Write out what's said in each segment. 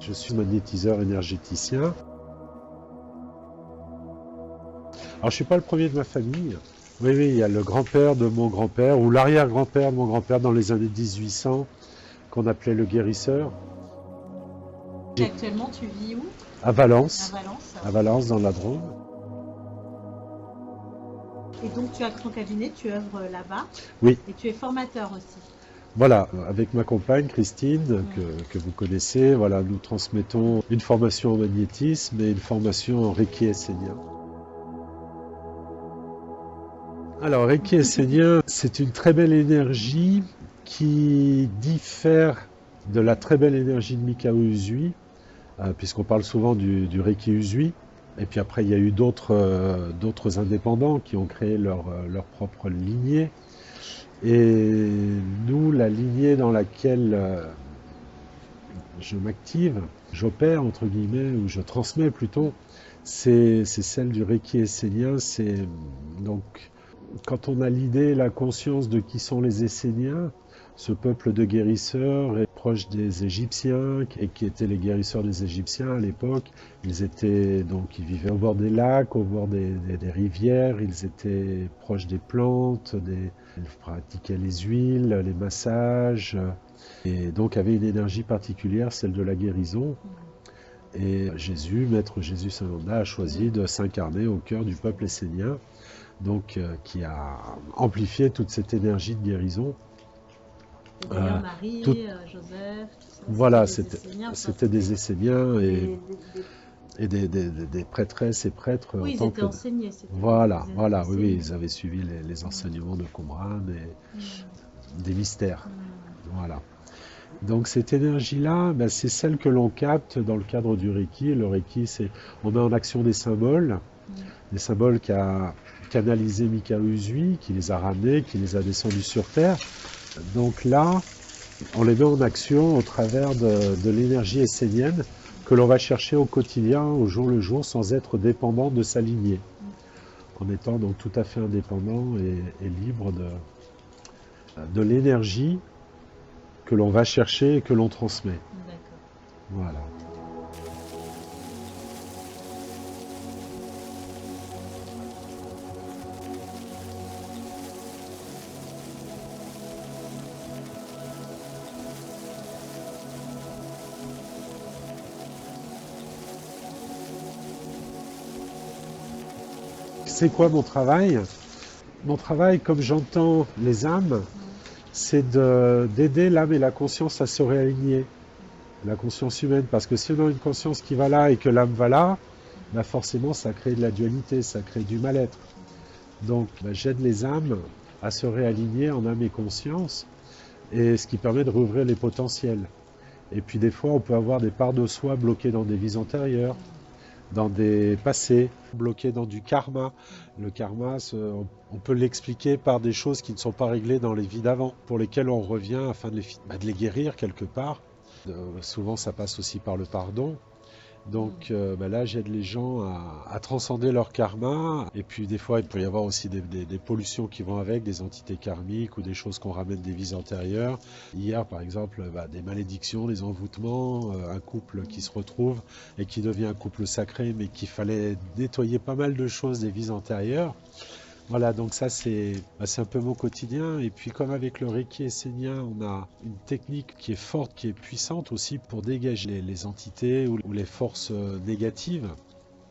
Je suis magnétiseur énergéticien. Alors je ne suis pas le premier de ma famille. Oui, oui, il y a le grand-père de mon grand-père ou l'arrière-grand-père de mon grand-père dans les années 1800 qu'on appelait le guérisseur. Et actuellement, tu vis où? À À Valence, Valence. à Valence dans la Drôme. Et donc, tu as ton cabinet, tu œuvres là-bas Oui, et tu es formateur aussi. voilà, avec ma compagne Christine, que vous connaissez, voilà, nous transmettons une formation en magnétisme et une formation en Reiki essénien. Alors, Reiki essénien, c'est une très belle énergie qui diffère de la très belle énergie de Mikao Usui, puisqu'on parle souvent du Reiki Usui. Et puis après, il y a eu d'autres indépendants qui ont créé leur propre lignée. Et nous, la lignée dans laquelle je m'active, j'opère entre guillemets, ou je transmets plutôt, c'est celle du Reiki essénien. C'est donc quand on a l'idée, la conscience de qui sont les Esséniens, ce peuple de guérisseurs est proche des Égyptiens et qui étaient les guérisseurs des Égyptiens à l'époque. Ils vivaient au bord des lacs, au bord des rivières. Ils étaient proches des plantes, ils pratiquaient les huiles, les massages, et donc avaient une énergie particulière, celle de la guérison. Et Jésus, Maître Jésus Saint-Landa, a choisi de s'incarner au cœur du peuple essénien, donc qui a amplifié toute cette énergie de guérison. Et d'ailleurs, Marie, tout- Joseph, tout ça, Voilà, c'était des Esséniens. Enfin, c'était des Esséniens des- et des prêtresses et prêtres Oui, en ils tant étaient que... enseignés. C'était Voilà, des voilà, oui, oui, enseignés. ils avaient suivi les enseignements de Qumran et des mystères. Voilà. Donc cette énergie-là, ben, c'est celle que l'on capte dans le cadre du Reiki. Le Reiki, on met en action des symboles qu'a canalisé Mikao Usui, qui les a ramenés, qui les a descendus sur Terre. Donc là, on les met en action au travers de l'énergie essénienne que l'on va chercher au quotidien, au jour le jour, sans être dépendant de sa lignée, en étant donc tout à fait indépendant et libre de l'énergie que l'on va chercher et que l'on transmet. D'accord. Voilà. C'est quoi mon travail? Mon travail, comme j'entends les âmes, c'est d'aider l'âme et la conscience à se réaligner. La conscience humaine, parce que si on a une conscience qui va là et que l'âme va là, bah forcément ça crée de la dualité, ça crée du mal-être. Donc bah, j'aide les âmes à se réaligner en âme et conscience, et ce qui permet de rouvrir les potentiels. Et puis des fois on peut avoir des parts de soi bloquées dans des vies antérieures, dans des passés, bloquées dans du karma. Le karma, on peut l'expliquer par des choses qui ne sont pas réglées dans les vies d'avant, pour lesquelles on revient afin de les guérir quelque part. Souvent ça passe aussi par le pardon. Donc là, j'aide les gens à transcender leur karma. Et puis des fois, il peut y avoir aussi des pollutions qui vont avec, des entités karmiques ou des choses qu'on ramène des vies antérieures. Hier, par exemple, des malédictions, des envoûtements, un couple qui se retrouve et qui devient un couple sacré, mais qu'il fallait nettoyer pas mal de choses des vies antérieures. Voilà, donc ça c'est un peu mon quotidien. Et puis comme avec le Reiki essénien, on a une technique qui est forte, qui est puissante aussi pour dégager les entités ou les forces négatives.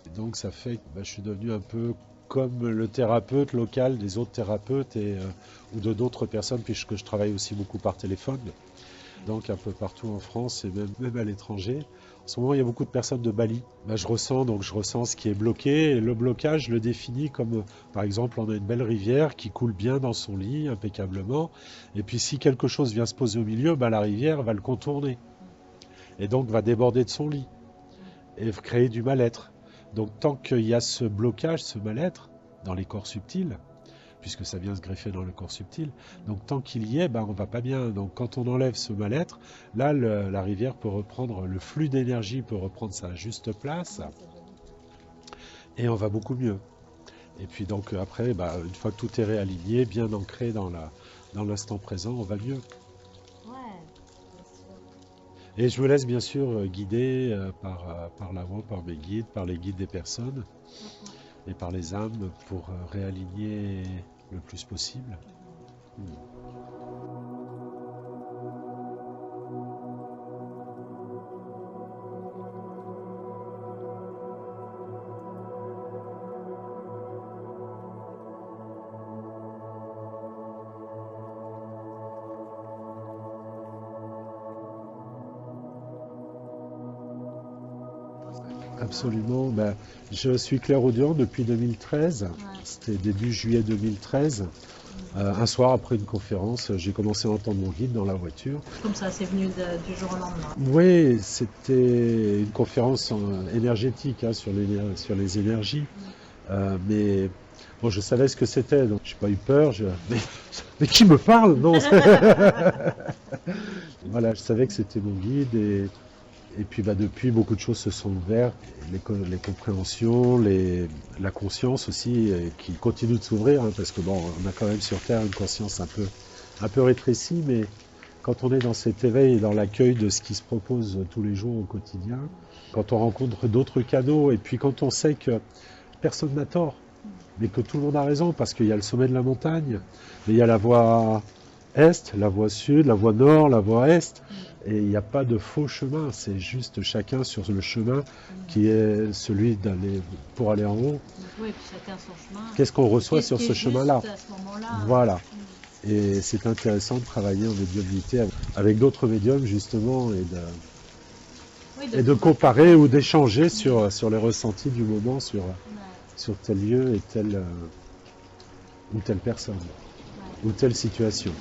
Et donc ça fait que je suis devenu un peu comme le thérapeute local des autres thérapeutes ou de d'autres personnes, puisque je travaille aussi beaucoup par téléphone. Donc un peu partout en France et même à l'étranger. En ce moment, il y a beaucoup de personnes de Bali. Je ressens ce qui est bloqué. Et le blocage, je le définis comme, par exemple, on a une belle rivière qui coule bien dans son lit, impeccablement. Et puis si quelque chose vient se poser au milieu, la rivière va le contourner. Et donc va déborder de son lit et créer du mal-être. Donc tant qu'il y a ce blocage, ce mal-être, dans les corps subtils, puisque ça vient se greffer dans le corps subtil. Donc tant qu'il y est, on va pas bien. Donc quand on enlève ce mal-être, là la rivière peut reprendre, le flux d'énergie peut reprendre sa juste place, et on va beaucoup mieux. Et puis donc après, une fois que tout est réaligné, bien ancré dans l'instant présent, on va mieux. Ouais, bien sûr. Et je me laisse bien sûr guider par la voix, par mes guides, par les guides des personnes et par les âmes pour réaligner le plus possible. Absolument. Ben, je suis clairaudient depuis 2013. Ouais. C'était début juillet 2013. Un soir après une conférence, j'ai commencé à entendre mon guide dans la voiture. Comme ça, c'est venu du jour au lendemain. Oui, c'était une conférence énergétique hein, sur les énergies. Mais bon, je savais ce que c'était, donc je n'ai pas eu peur. Mais qui me parle? Non. Voilà, je savais que c'était mon guide et puis bah, depuis, beaucoup de choses se sont ouvertes, les compréhensions, la conscience aussi, qui continue de s'ouvrir, hein, parce que bon, on a quand même sur Terre une conscience un peu rétrécie, mais quand on est dans cet éveil et dans l'accueil de ce qui se propose tous les jours au quotidien, quand on rencontre d'autres canaux, et puis quand on sait que personne n'a tort, mais que tout le monde a raison, parce qu'il y a le sommet de la montagne, mais il y a la voie est, la voie sud, la voie nord, la voie est, et il n'y a pas de faux chemin, c'est juste chacun sur le chemin qui est celui d'aller pour aller en haut. Oui, puis chacun son chemin. Qu'est-ce qu'on reçoit sur Qui est ce juste chemin-là? à ce moment-là. Voilà. Et c'est intéressant de travailler en médiumnité avec d'autres médiums justement Oui, et de comparer ou d'échanger sur les ressentis du moment sur tel lieu et ou telle personne ou telle situation.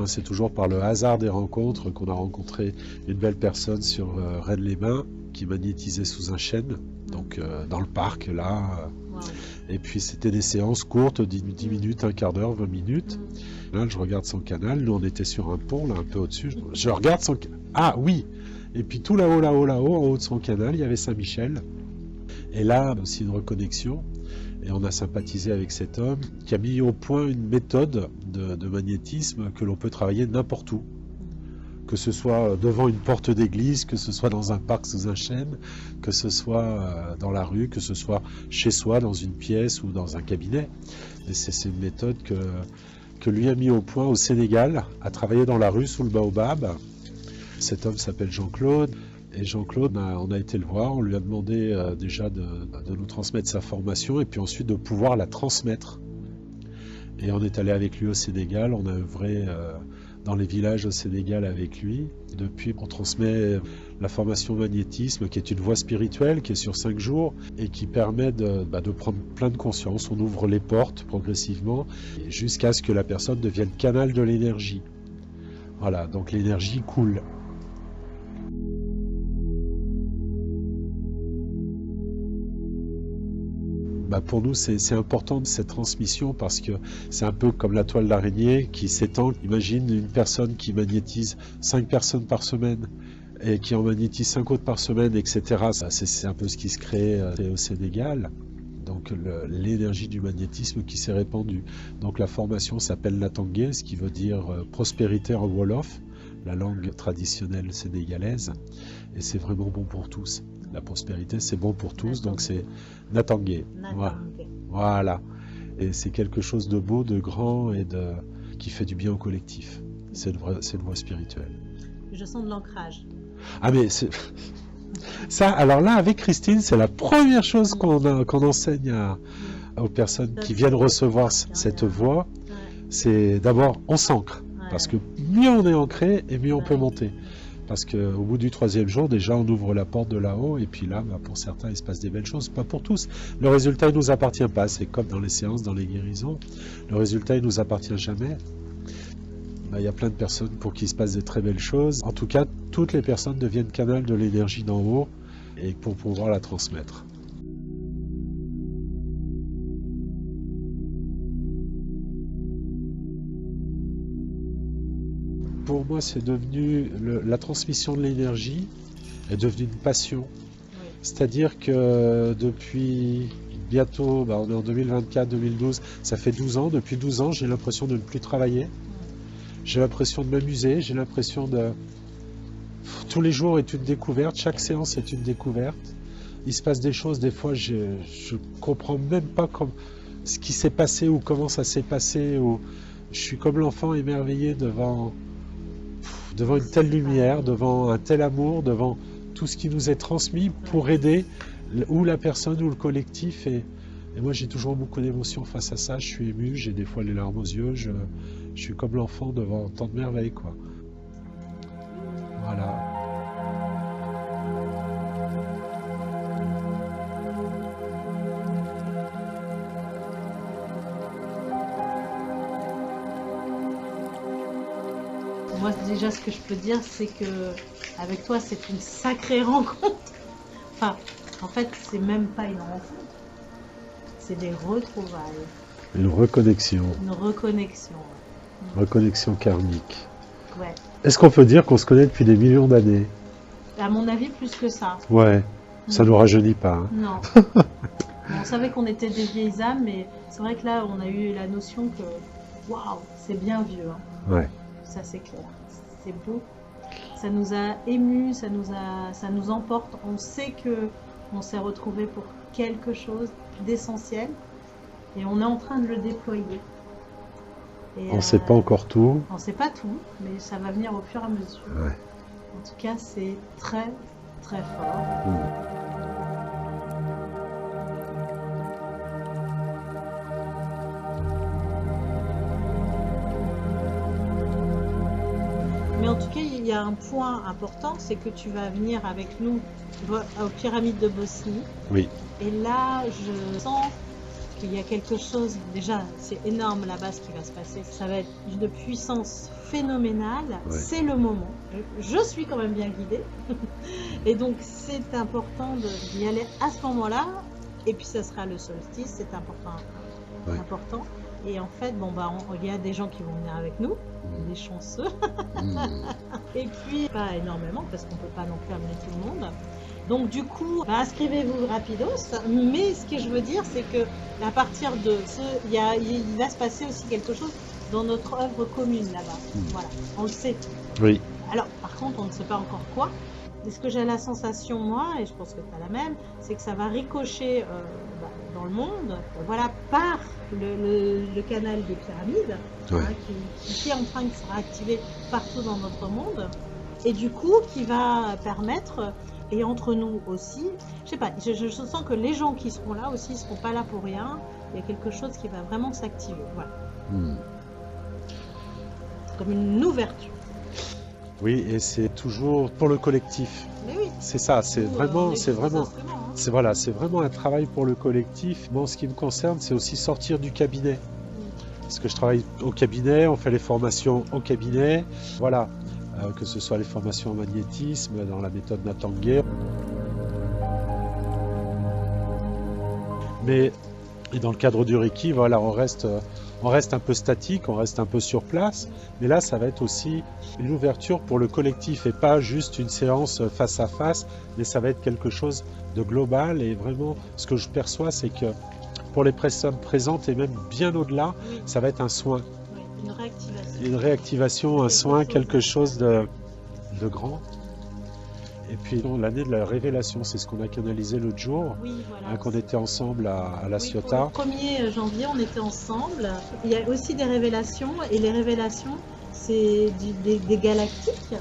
C'est toujours par le hasard des rencontres qu'on a rencontré une belle personne sur Rennes-les-Bains qui magnétisait sous un chêne, donc dans le parc là. Wow. Et puis c'était des séances courtes, 10 minutes, un quart d'heure, 20 minutes. Là, je regarde son canal, nous on était sur un pont, là un peu au-dessus. Je regarde son canal. Ah oui. Et puis tout là-haut, en haut de son canal, il y avait Saint-Michel. Et là, aussi une reconnexion. Et on a sympathisé avec cet homme qui a mis au point une méthode de magnétisme que l'on peut travailler n'importe où. Que ce soit devant une porte d'église, que ce soit dans un parc sous un chêne, que ce soit dans la rue, que ce soit chez soi, dans une pièce ou dans un cabinet. Et c'est une méthode que lui a mis au point au Sénégal, à travailler dans la rue sous le baobab. Cet homme s'appelle Jean-Claude. Et Jean-Claude, on a été le voir, on lui a demandé déjà de nous transmettre sa formation et puis ensuite de pouvoir la transmettre. Et on est allé avec lui au Sénégal, on a œuvré dans les villages au Sénégal avec lui. Depuis, on transmet la formation magnétisme qui est une voie spirituelle qui est sur 5 jours et qui permet de prendre plein de conscience. On ouvre les portes progressivement jusqu'à ce que la personne devienne canal de l'énergie. Voilà, donc l'énergie coule. Pour nous, c'est important cette transmission parce que c'est un peu comme la toile d'araignée qui s'étend. Imagine une personne qui magnétise 5 personnes par semaine et qui en magnétise 5 autres par semaine, etc. C'est un peu ce qui se crée au Sénégal. Donc l'énergie du magnétisme qui s'est répandue. Donc la formation s'appelle Natangé, ce qui veut dire prospérité en Wolof, la langue traditionnelle sénégalaise. Et c'est vraiment bon pour tous. La prospérité, c'est bon pour tous, donc c'est Natangé. Voilà. Et c'est quelque chose de beau, de grand et qui fait du bien au collectif. C'est une voie spirituelle. Je sens de l'ancrage. Ah mais c'est... Ça, alors là, avec Christine, c'est la première chose qu'on enseigne aux personnes qui viennent recevoir cette voie. C'est d'abord, on s'ancre. Parce que mieux on est ancré et mieux on peut monter. Parce qu'au bout du 3e jour, déjà, on ouvre la porte de là-haut, et puis là, pour certains, il se passe des belles choses. Pas pour tous. Le résultat, il ne nous appartient pas. C'est comme dans les séances, dans les guérisons. Le résultat, il ne nous appartient jamais. Il y a plein de personnes pour qui il se passe des très belles choses. En tout cas, toutes les personnes deviennent canal de l'énergie d'en haut, et pour pouvoir la transmettre. pour moi, c'est devenu la transmission de l'énergie est devenue une passion. Oui. C'est-à-dire que depuis bientôt, on est en 2024-2012, ça fait 12 ans. Depuis 12 ans, j'ai l'impression de ne plus travailler. J'ai l'impression de m'amuser, j'ai l'impression de... Tous les jours est une découverte, chaque séance est une découverte. Il se passe des choses, des fois, je comprends même pas ce qui s'est passé ou comment ça s'est passé. Ou... Je suis comme l'enfant émerveillé devant une telle lumière, devant un tel amour, devant tout ce qui nous est transmis pour aider ou la personne ou le collectif. Et moi, j'ai toujours beaucoup d'émotions face à ça. Je suis ému, j'ai des fois les larmes aux yeux. Je suis comme l'enfant devant tant de merveilles, quoi. Voilà. Moi, déjà, ce que je peux dire, c'est que avec toi, c'est une sacrée rencontre. Enfin, en fait, c'est même pas une rencontre. C'est des retrouvailles. Une reconnexion. Une reconnexion. Reconnexion karmique. Ouais. Est-ce qu'on peut dire qu'on se connaît depuis des millions d'années? À mon avis, plus que ça. Ouais, ça nous rajeunit pas. Hein. Non. On savait qu'on était des vieilles âmes, mais c'est vrai que là, on a eu la notion que, waouh, c'est bien vieux. Hein. Ouais. Ça, c'est clair. C'est beau. Ça nous a émus, ça nous emporte. On sait que on s'est retrouvés pour quelque chose d'essentiel et on est en train de le déployer. Et, on ne sait pas encore tout. On ne sait pas tout, mais ça va venir au fur et à mesure. Ouais. En tout cas, c'est très, très fort. Mais en tout cas, il y a un point important, c'est que tu vas venir avec nous aux pyramides de Bosnie. Oui. Et là, je sens qu'il y a quelque chose, déjà, c'est énorme là-bas ce qui va se passer. Ça va être de puissance phénoménale. Ouais. C'est le moment. Je suis quand même bien guidée. Et donc, c'est important d'y aller à ce moment-là. Et puis, ça sera le solstice, c'est important. Ouais. Important. Et en fait, il y a des gens qui vont venir avec nous, des chanceux. Et puis, pas énormément, parce qu'on ne peut pas non plus amener tout le monde. Donc du coup, inscrivez-vous rapidos. Mais ce que je veux dire, c'est que à partir de il va se passer aussi quelque chose dans notre œuvre commune là-bas. Voilà, on le sait. Oui. Alors, par contre, on ne sait pas encore quoi. Et ce que j'ai la sensation, moi, et je pense que tu as la même, c'est que ça va ricocher dans le monde, voilà, par le canal des pyramides, ouais. Qui est en train de se réactiver partout dans notre monde, et du coup, qui va permettre, et entre nous aussi, je sais pas, je sens que les gens qui seront là aussi ne seront pas là pour rien, il y a quelque chose qui va vraiment s'activer, voilà. Comme une ouverture. Oui, et c'est toujours pour le collectif. Mais oui. C'est ça, c'est vraiment un travail pour le collectif. Moi, en ce qui me concerne, c'est aussi sortir du cabinet. Parce que je travaille au cabinet, on fait les formations au cabinet, voilà, que ce soit les formations en magnétisme, dans la méthode Nathan Gué. Mais et dans le cadre du Reiki, voilà, on reste un peu statique, on reste un peu sur place, mais là ça va être aussi une ouverture pour le collectif et pas juste une séance face à face, mais ça va être quelque chose de global. Et vraiment ce que je perçois, c'est que pour les personnes présentes et même bien au-delà, oui. Ça va être un soin. Oui, une réactivation. Une réactivation, un soin, quelque chose de grand. Et puis l'année de la révélation, c'est ce qu'on a canalisé l'autre jour, oui, voilà. Qu'on était ensemble à La Ciotat. Pour le 1er janvier, on était ensemble. Il y a aussi des révélations, et les révélations, c'est des galactiques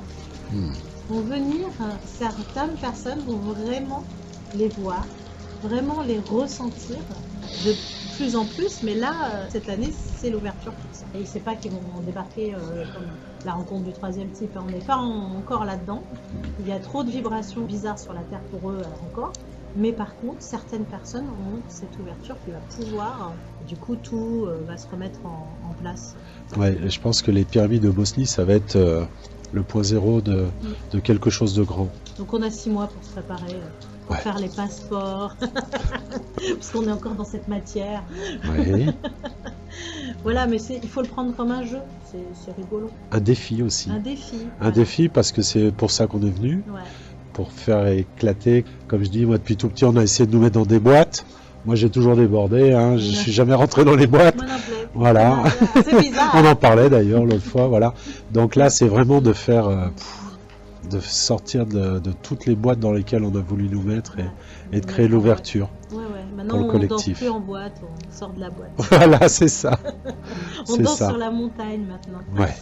vont venir, certaines personnes vont vraiment les voir, vraiment les ressentir de plus en plus, mais là, cette année, c'est l'ouverture pour ça. Et c'est pas qu'ils vont débarquer comme la rencontre du 3e type, on n'est pas encore là-dedans. Il y a trop de vibrations bizarres sur la Terre pour eux encore. Mais par contre, certaines personnes ont cette ouverture qui va pouvoir, du coup, tout va se remettre en place. Ouais, je pense que les pyramides de Bosnie, ça va être le point zéro de quelque chose de grand. Donc on a 6 mois pour se préparer, pour faire les passeports, parce qu'on est encore dans cette matière. Ouais. Voilà, mais il faut le prendre comme un jeu, c'est rigolo. Un défi aussi. Un défi. Un voilà. défi parce que c'est pour ça qu'on est venu, Ouais. pour faire éclater. Comme je dis, moi depuis tout petit, on a essayé de nous mettre dans des boîtes. Moi j'ai toujours débordé, hein. Je suis jamais rentré dans les boîtes. Moi non plus. Voilà. C'est bizarre. On en parlait d'ailleurs l'autre fois, voilà. Donc là, c'est vraiment de faire, de sortir de toutes les boîtes dans lesquelles on a voulu nous mettre et de créer l'ouverture. Ouais. Maintenant, pour le on collectif. danse plus en boîte, on sort de la boîte. Voilà, c'est ça. On C'est danse ça. sur la montagne maintenant. Ouais.